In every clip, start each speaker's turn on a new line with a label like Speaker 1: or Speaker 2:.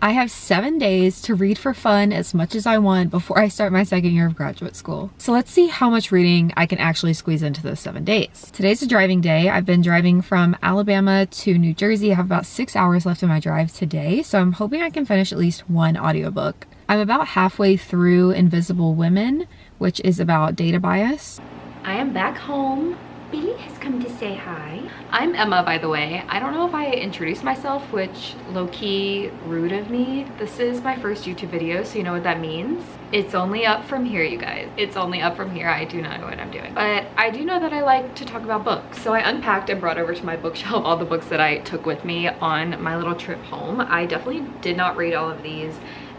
Speaker 1: I have 7 days to read for fun as much as I want before I start my second year of graduate school. So let's see how much reading I can actually squeeze into those 7 days. Today's a driving day. I've been driving from Alabama to New Jersey. I have about 6 hours left in my drive today, so I'm hoping I can finish at least one audiobook. I'm about halfway through Invisible Women, which is about data bias. I am back home. Billy has come to say hi. I'm Emma, by the way. I don't know if I introduced myself, which low-key rude of me. This is my first YouTube video, so you know what that means. It's only up from here, you guys. It's only up from here. I do not know what I'm doing. But I do know that I like to talk about books. So I unpacked and brought over to my bookshelf all the books that I took with me on my little trip home. I definitely did not read all of these,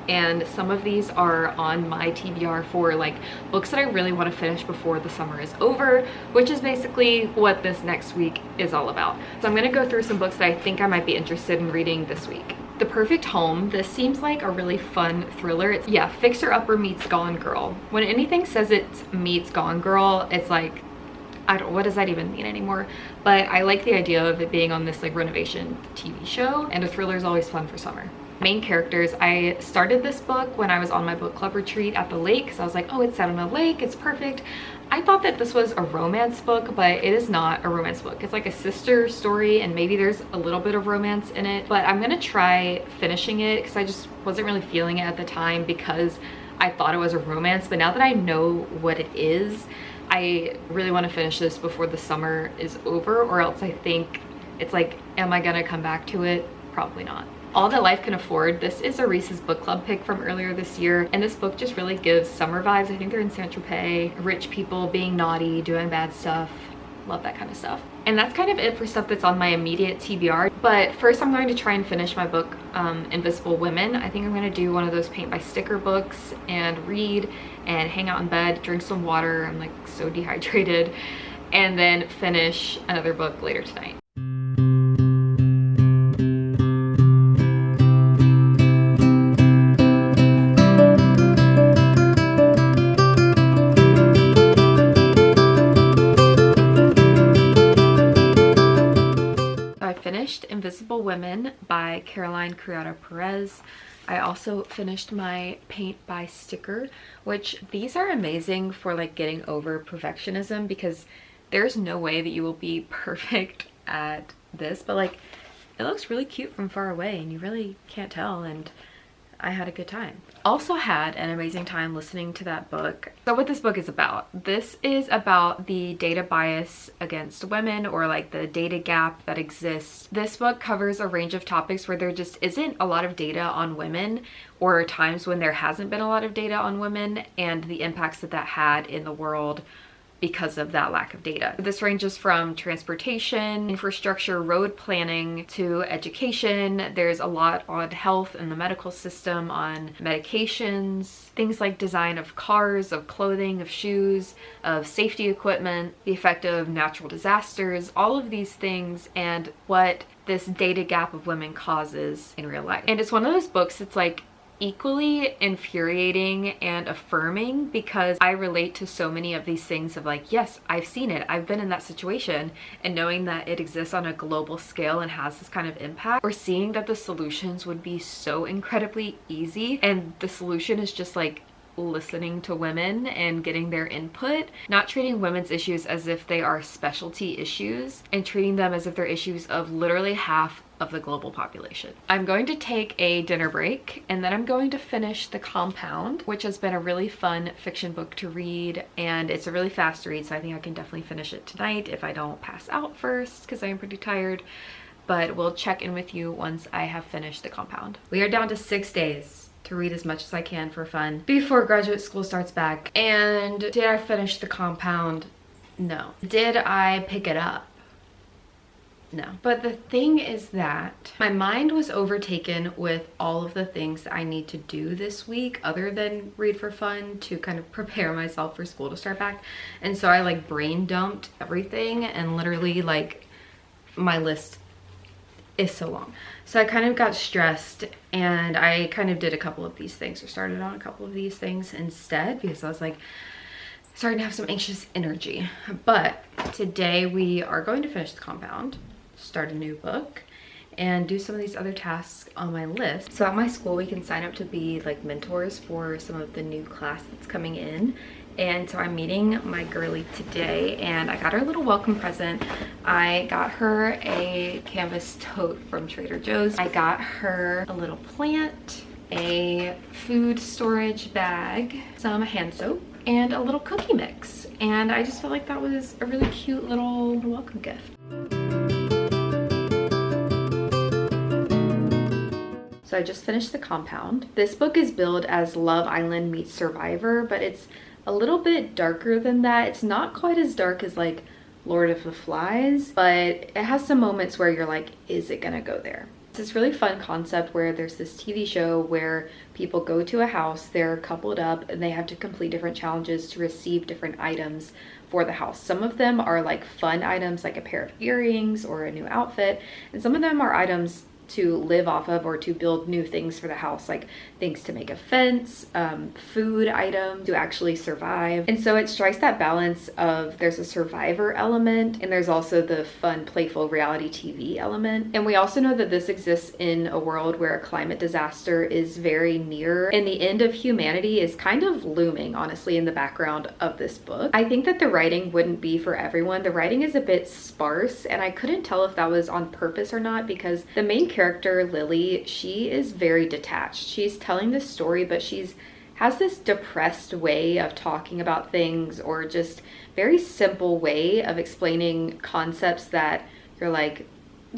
Speaker 1: and some of these are on my TBR for like books that I really want to finish before the summer is over, which is basically what this next week is all about. So I'm going to go through some books that I think I might be interested in reading this week. The Perfect Home. This seems like a really fun thriller. It's, yeah, Fixer Upper meets Gone Girl. When anything says it meets Gone Girl, it's like, I don't, what does that even mean anymore? But I like the idea of it being on this like renovation TV show, and a thriller is always fun for summer. Main characters. I started this book when I was on my book club retreat at the lake, because I was like, oh, it's set on a lake, it's perfect. I thought that this was a romance book, but it is not a romance book. It's like a sister story, and maybe there's a little bit of romance in it, but I'm gonna try finishing it because I just wasn't really feeling it at the time because I thought it was a romance. But now that I know what it is, I really want to finish this before the summer is over, or else I think it's like, am I gonna come back to it? Probably not. All That Life Can Afford. This is a Reese's book club pick from earlier this year, and this book just really gives summer vibes. I think they're in Saint-Tropez, rich people being naughty, doing bad stuff. Love that kind of stuff. And that's kind of it for stuff that's on my immediate TBR. But first I'm going to try and finish my book, Invisible Women. I think I'm going to do one of those paint by sticker books and read and hang out in bed, drink some water. I'm like so dehydrated. And then finish another book later tonight. Invisible Women by Criado Perez. I also finished my paint by sticker, which these are amazing for like getting over perfectionism, because there's no way that you will be perfect at this, but like it looks really cute from far away and you really can't tell, and I had a good time. Also had an amazing time listening to that book. So what this book is about, this is about the data bias against women, or like the data gap that exists. This book covers a range of topics where there just isn't a lot of data on women, or times when there hasn't been a lot of data on women, and the impacts that that had in the world because of that lack of data. This ranges from transportation, infrastructure, road planning, to education. There's a lot on health and the medical system, on medications, things like design of cars, of clothing, of shoes, of safety equipment, the effect of natural disasters, all of these things, and what this data gap of women causes in real life. And it's one of those books that's like equally infuriating and affirming, because I relate to so many of these things of like, yes, I've seen it, I've been in that situation, and knowing that it exists on a global scale and has this kind of impact, or seeing that the solutions would be so incredibly easy, and the solution is just like listening to women and getting their input, not treating women's issues as if they are specialty issues, and treating them as if they're issues of literally half of the global population. I'm going to take a dinner break, and then I'm going to finish The Compound, which has been a really fun fiction book to read, and it's a really fast read, so I think I can definitely finish it tonight if I don't pass out first, because I am pretty tired. But we'll check in with you once I have finished The Compound. We are down to 6 days to read as much as I can for fun before graduate school starts back. And did I finish The Compound? No. Did I pick it up? No. But the thing is that my mind was overtaken with all of the things that I need to do this week other than read for fun, to kind of prepare myself for school to start back. And so I like brain dumped everything, and literally like my list is so long. So I kind of got stressed, and I kind of did a couple of these things, or started on a couple of these things instead, because I was like starting to have some anxious energy. But today we are going to finish The Compound, start a new book, and do some of these other tasks on my list. So at my school, we can sign up to be like mentors for some of the new class that's coming in. And so I'm meeting my girly today, and I got her a little welcome present. I got her a canvas tote from Trader Joe's. I got her a little plant, a food storage bag, some hand soap, and a little cookie mix. And I just felt like that was a really cute little welcome gift. So I just finished The Compound. This book is billed as Love Island meets Survivor, but it's a little bit darker than that. It's not quite as dark as like Lord of the Flies, but it has some moments where you're like, is it gonna go there? It's this really fun concept where there's this TV show where people go to a house, they're coupled up, and they have to complete different challenges to receive different items for the house. Some of them are like fun items, like a pair of earrings or a new outfit, and some of them are items to live off of or to build new things for the house, like things to make a fence, food items to actually survive. And so it strikes that balance of there's a survivor element and there's also the fun, playful reality TV element. And we also know that this exists in a world where a climate disaster is very near, and the end of humanity is kind of looming, honestly, in the background of this book. I think that the writing wouldn't be for everyone. The writing is a bit sparse, and I couldn't tell if that was on purpose or not, because the main character, Lily, she is very detached. She's telling this story, but has this depressed way of talking about things, or just very simple way of explaining concepts that you're like,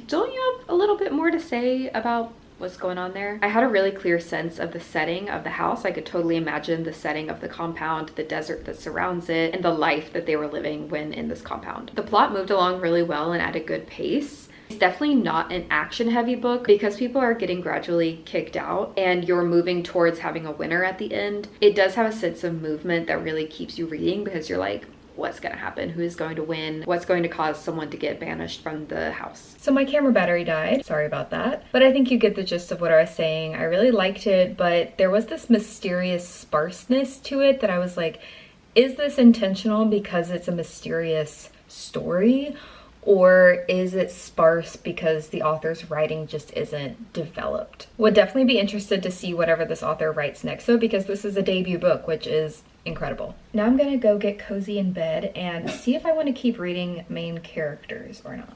Speaker 1: don't you have a little bit more to say about what's going on there? I had a really clear sense of the setting of the house. I could totally imagine the setting of the compound, the desert that surrounds it, and the life that they were living when in this compound. The plot moved along really well and at a good pace. It's definitely not an action heavy book because people are getting gradually kicked out and you're moving towards having a winner at the end. It does have a sense of movement that really keeps you reading because you're like, what's going to happen? Who's going to win? What's going to cause someone to get banished from the house? So my camera battery died. Sorry about that. But I think you get the gist of what I was saying. I really liked it, but there was this mysterious sparseness to it that I was like, is this intentional because it's a mysterious story? Or is it sparse because the author's writing just isn't developed? Would definitely be interested to see whatever this author writes next though, because this is a debut book, which is incredible. Now I'm gonna go get cozy in bed and see if I want to keep reading main characters or not.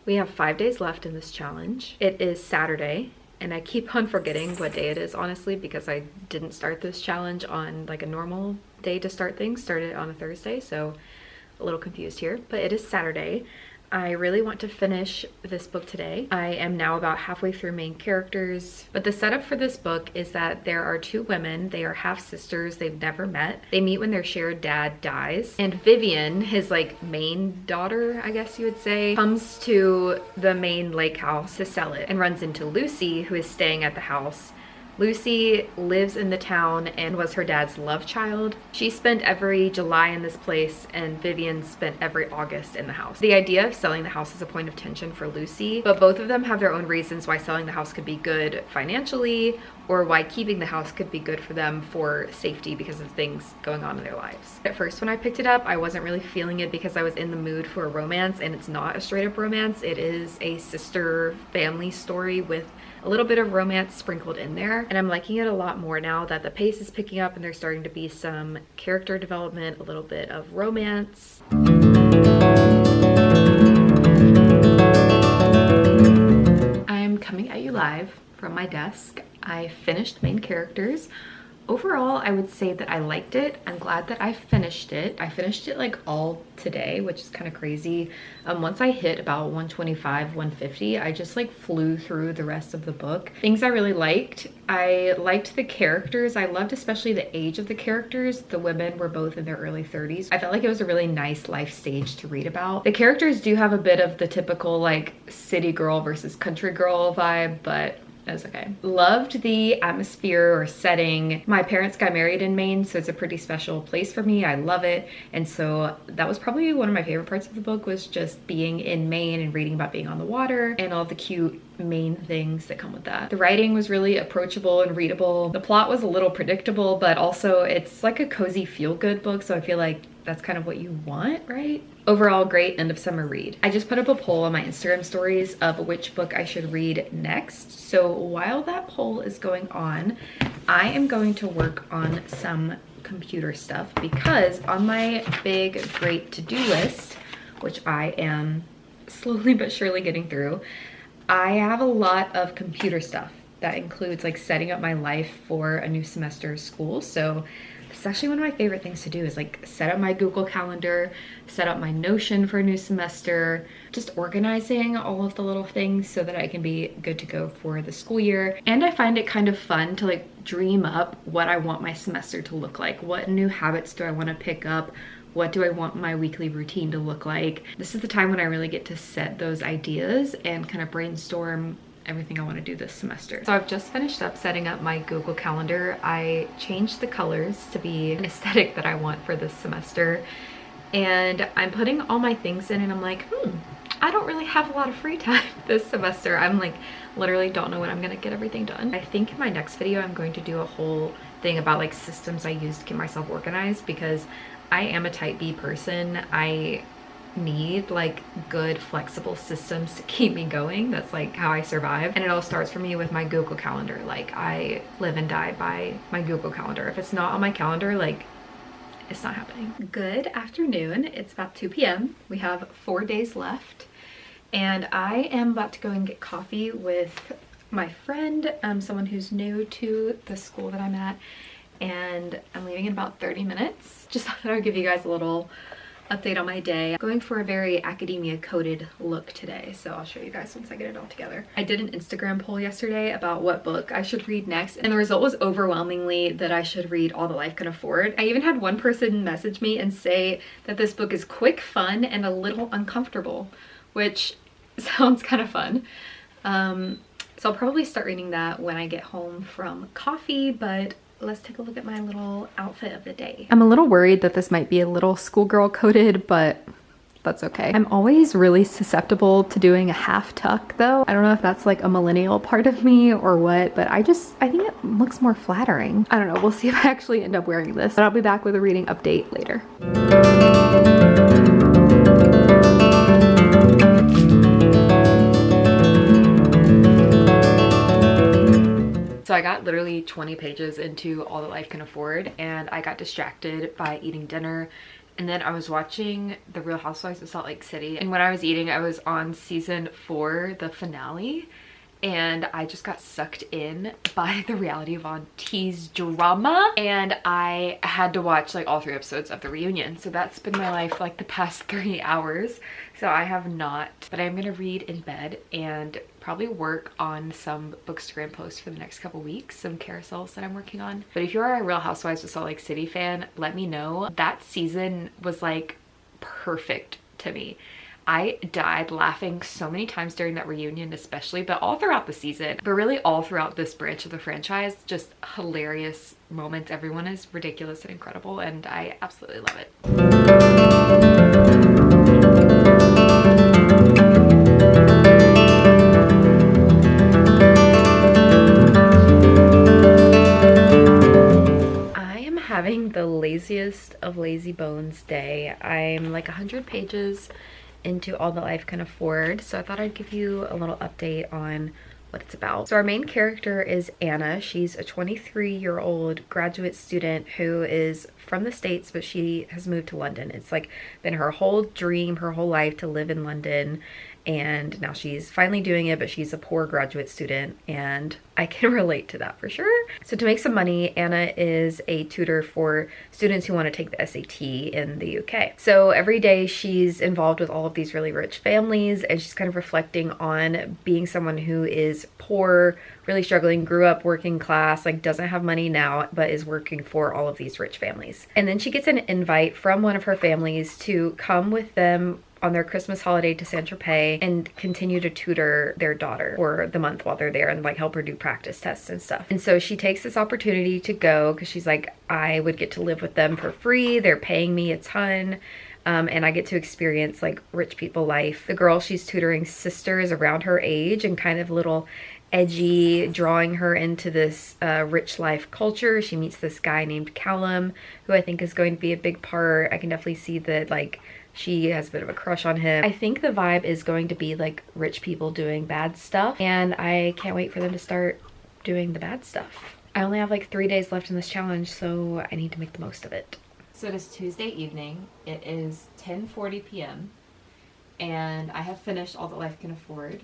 Speaker 1: We have 5 days left in this challenge. It is Saturday, and I keep on forgetting what day it is, honestly, because I didn't start this challenge on like a normal day to start things. Started on a Thursday, so a little confused here, but it is Saturday. I really want to finish this book today. I am now about halfway through main characters, but the setup for this book is that there are two women. They are half sisters. They've never met. They meet when their shared dad dies, and Vivian, his like main daughter, I guess you would say, comes to the main lake house to sell it and runs into Lucy, who is staying at the house. Lucy lives in the town and was her dad's love child. She spent every July in this place, and Vivian spent every August in the house. The idea of selling the house is a point of tension for Lucy, but both of them have their own reasons why selling the house could be good financially, or why keeping the house could be good for them for safety because of things going on in their lives. At first, when I picked it up, I wasn't really feeling it because I was in the mood for a romance, and it's not a straight up romance. It is a sister family story with a little bit of romance sprinkled in there, and I'm liking it a lot more now that the pace is picking up and there's starting to be some character development, a little bit of romance. you live from my desk. I finished Main Characters. Overall, I would say that I liked it. I'm glad that I finished it. I finished it like all today, which is kind of crazy. Once I hit about 125, 150, I just like flew through the rest of the book. Things I really liked. I liked the characters. I loved especially the age of the characters. The women were both in their early 30s. I felt like it was a really nice life stage to read about. The characters do have a bit of the typical like city girl versus country girl vibe, but it was okay. Loved the atmosphere or setting. My parents got married in Maine, so it's a pretty special place for me. I love it. And so that was probably one of my favorite parts of the book, was just being in Maine and reading about being on the water and all the cute Maine things that come with that. The writing was really approachable and readable. The plot was a little predictable, but also it's like a cozy feel-good book, so I feel like that's kind of what you want, right? Overall, great end of summer read. I just put up a poll on my Instagram stories of which book I should read next. So while that poll is going on, I am going to work on some computer stuff, because on my big, great to-do list, which I am slowly but surely getting through, I have a lot of computer stuff that includes like setting up my life for a new semester of school. So it's actually one of my favorite things to do, is like set up my Google Calendar, set up my Notion for a new semester, just organizing all of the little things so that I can be good to go for the school year. And I find it kind of fun to like dream up what I want my semester to look like. What new habits do I want to pick up? What do I want my weekly routine to look like? This is the time when I really get to set those ideas and kind of brainstorm everything I want to do this semester. So I've just finished up setting up my Google Calendar. I changed the colors to be an aesthetic that I want for this semester. And I'm putting all my things in and I'm like, I don't really have a lot of free time this semester. I'm like, literally don't know when I'm gonna get everything done. I think in my next video, I'm going to do a whole thing about like systems I use to keep myself organized, because I am a type B person. I need like good flexible systems to keep me going. That's like how I survive. And it all starts for me with my Google Calendar. Like I live and die by my Google Calendar. If it's not on my calendar, like it's not happening. Good afternoon. It's about 2 p.m. We have 4 days left and I am about to go and get coffee with my friend, someone who's new to the school that I'm at, and I'm leaving in about 30 minutes. Just thought that I would give you guys a little update on my day. I'm going for a very academia coded look today, so I'll show you guys once I get it all together. I did an Instagram poll yesterday about what book I should read next, and the result was overwhelmingly that I should read All That Life Can Afford. I even had one person message me and say that this book is quick, fun, and a little uncomfortable, which sounds kind of fun. So I'll probably start reading that when I get home from coffee, but let's take a look at my little outfit of the day. I'm a little worried that this might be a little schoolgirl coded, but that's okay. I'm always really susceptible to doing a half tuck though. I don't know if that's like a millennial part of me or what, but I think it looks more flattering. I don't know, we'll see if I actually end up wearing this, but I'll be back with a reading update later. So I got literally 20 pages into All That Life Can Afford and I got distracted by eating dinner, and then I was watching The Real Housewives of Salt Lake City, and when I was eating I was on season 4, the finale, and I just got sucked in by the reality of Auntie's drama, and I had to watch like all 3 episodes of the reunion. So that's been my life like the past 3 hours. So I have not, but I'm gonna read in bed and probably work on some Bookstagram posts for the next couple weeks, some carousels that I'm working on. But if you're a Real Housewives of Salt Lake City fan, let me know. That season was like perfect to me. I died laughing so many times during that reunion especially, but all throughout the season, but really all throughout this branch of the franchise. Just hilarious moments. Everyone is ridiculous and incredible, and I absolutely love it. Having the laziest of lazy bones day. I'm like 100 pages into All That Life Can Afford, so I thought I'd give you a little update on what it's about. So our main character is Anna. She's a 23-year-old graduate student who is from the States, but she has moved to London. It's like been her whole dream, her whole life to live in London. and now she's finally doing it, but she's a poor graduate student, and I can relate to that for sure. So to make some money, Anna is a tutor for students who want to take the SAT in the UK. So every day she's involved with all of these really rich families, and she's kind of reflecting on being someone who is poor, really struggling, grew up working class, like doesn't have money now, but is working for all of these rich families. And then she gets an invite from one of her families to come with them on their Christmas holiday to Saint-Tropez and continue to tutor their daughter for the month while they're there and like help her do practice tests and stuff. And so she takes this opportunity to go because she's like, I would get to live with them for free. They're paying me a ton. And I get to experience like rich people life. The girl she's tutoring sisters around her age and kind of little edgy, drawing her into this rich life culture. She meets this guy named Callum, who I think is going to be a big part. I can definitely see that like she has a bit of a crush on him. I think the vibe is going to be like rich people doing bad stuff, and I can't wait for them to start doing the bad stuff. I only have like 3 days left in this challenge, so I need to make the most of it.
Speaker 2: So it is Tuesday evening. It is 10:40 p.m. and I have finished All That Life Can Afford.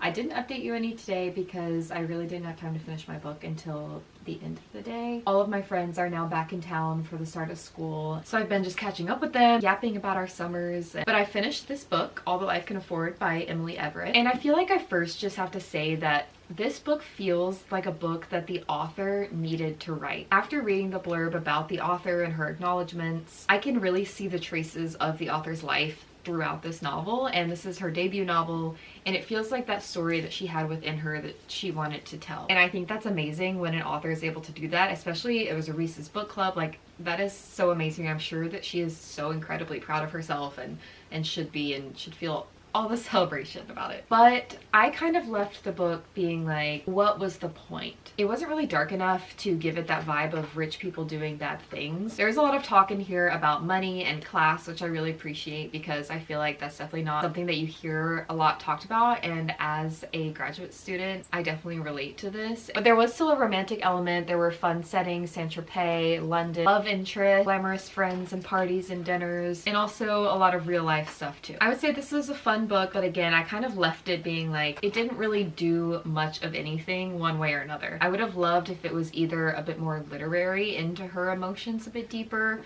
Speaker 2: I didn't update you any today because I really didn't have time to finish my book until the end of the day. All of my friends are now back in town for the start of school, so I've been just catching up with them, yapping about our summers. But I finished this book, All That Life Can Afford by Emily Everett, and I feel like I first just have to say that this book feels like a book that the author needed to write. After reading the blurb about the author and her acknowledgements, I can really see the traces of the author's life throughout this novel, and this is her debut novel, and it feels like that story that she had within her that she wanted to tell. And I think that's amazing when an author is able to do that, especially it was a Reese's book club. Like, that is so amazing. I'm sure that she is so incredibly proud of herself and should be, and should feel all the celebration about it. But I kind of left the book being like, what was the point? It wasn't really dark enough to give it that vibe of rich people doing bad things. There's a lot of talk in here about money and class, which I really appreciate because I feel like that's definitely not something that you hear a lot talked about, and as a graduate student I definitely relate to this. But there was still a romantic element. There were fun settings, Saint-Tropez, London, love interest, glamorous friends and parties and dinners, and also a lot of real life stuff too. I would say this was a fun book, but again, I kind of left it being like, it didn't really do much of anything one way or another. I would have loved if it was either a bit more literary, into her emotions a bit deeper,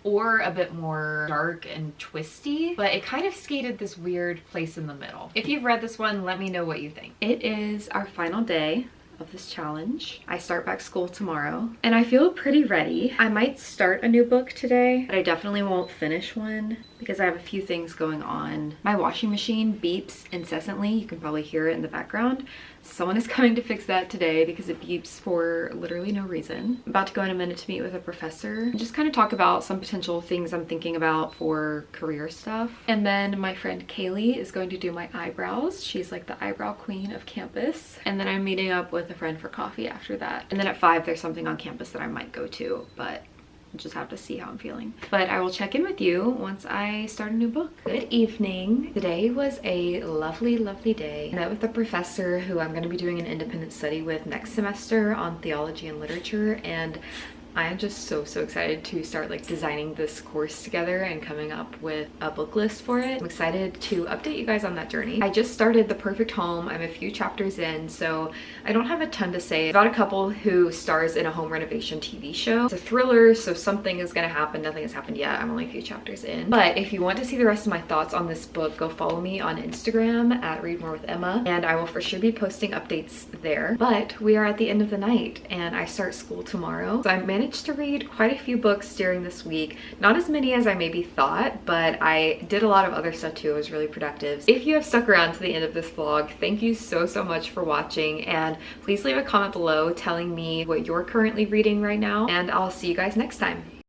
Speaker 2: or a bit more dark and twisty, but it kind of skated this weird place in the middle. If you've read this one, let me know what you think.
Speaker 1: It is our final day of this challenge. I start back school tomorrow and I feel pretty ready. I might start a new book today, but I definitely won't finish one because I have a few things going on. My washing machine beeps incessantly. You can probably hear it in the background. Someone is coming to fix that today because it beeps for literally no reason. I'm about to go in a minute to meet with a professor and just kind of talk about some potential things I'm thinking about for career stuff. And then my friend Kaylee is going to do my eyebrows. She's like the eyebrow queen of campus. And then I'm meeting up with a friend for coffee after that. And then at 5 there's something on campus that I might go to, but I'll just have to see how I'm feeling. But I will check in with you once I start a new book. Good evening. Today was a lovely, lovely day. I met with a professor who I'm going to be doing an independent study with next semester on theology and literature, and I am just so excited to start like designing this course together and coming up with a book list for it. I'm excited to update you guys on that journey. I just started The Perfect Home. I'm a few chapters in, so I don't have a ton to say. It's about a couple who stars in a home renovation TV show. It's a thriller, so something is gonna happen. Nothing has happened yet. I'm only a few chapters in. But if you want to see the rest of my thoughts on this book, go follow me on Instagram at Read More with Emma, and I will for sure be posting updates there. But we are at the end of the night and I start school tomorrow. So I managed to read quite a few books during this week. Not as many as I maybe thought, but I did a lot of other stuff too. It was really productive. If you have stuck around to the end of this vlog, thank you so much for watching, and please leave a comment below telling me what you're currently reading right now, and I'll see you guys next time.